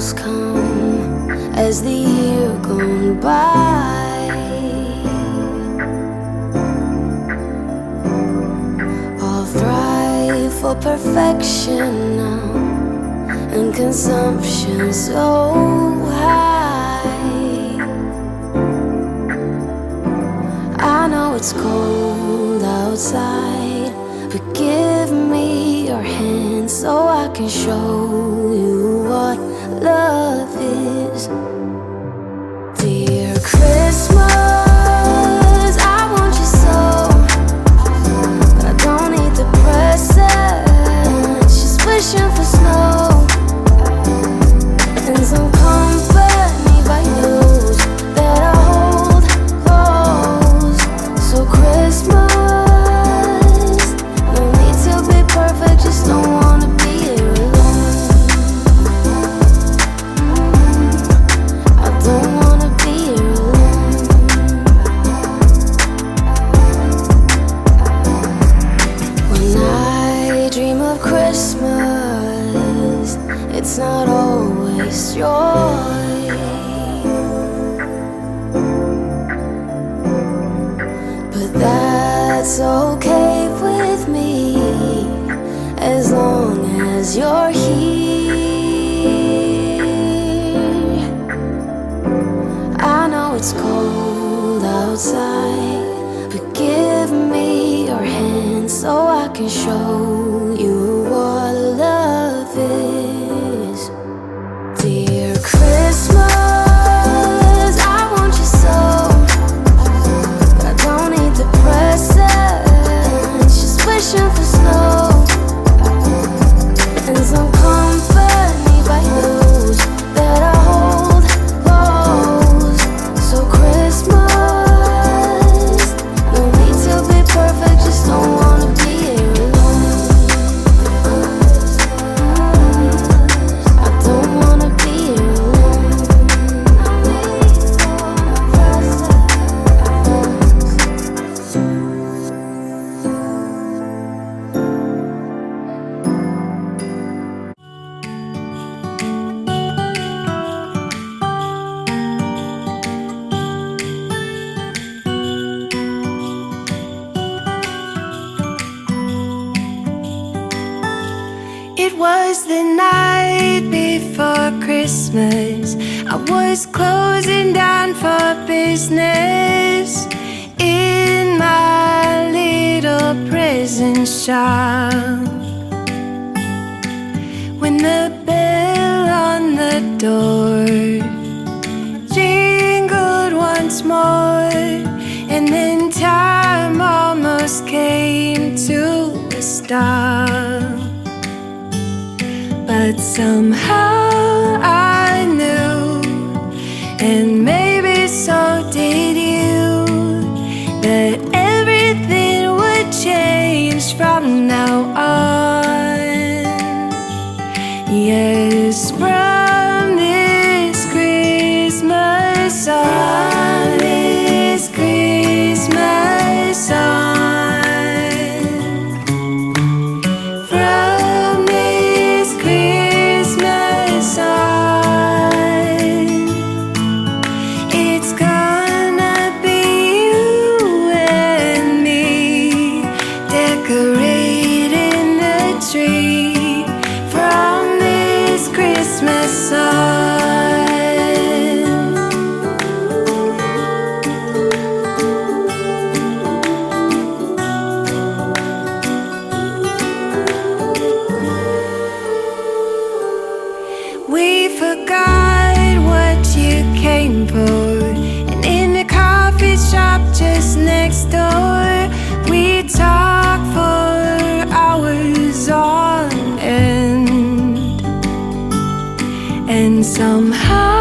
troubles come as the year gone by. I'll thrive for perfection now, and consumption so high. I know it's cold outside, but give me your hand so I can show you what love is. Dear Christmas, I want you so, but I don't need the presents, just wishing for snow and some company by news that I hold close. So Christmas, no need to be perfect, just don't wanna be here alone. I don't wanna be here alone. When I dream of Christmas, it's not always joy, but that's okay with me as long as you're here. I know it's cold outside, but give me your hand so I can show you what love is. Dear Christmas, I want you so, but I don't need the presents, just wishing for snow and some company by news that I hold close. So Christmas, no need to be perfect, just don't wanna be here alone. I don't wanna be here alone. It was the night before Christmas. I was closing down for business in my little present shop, when the bell on the door jingled once more, and then time almost came to a stop. But somehow I knew, and maybe so did you, that everything would change from now on. Yes, from this Christmas on, this Christmas on. We forgot what you came for, and in the coffee shop just next door, we talked for hours on end, and somehow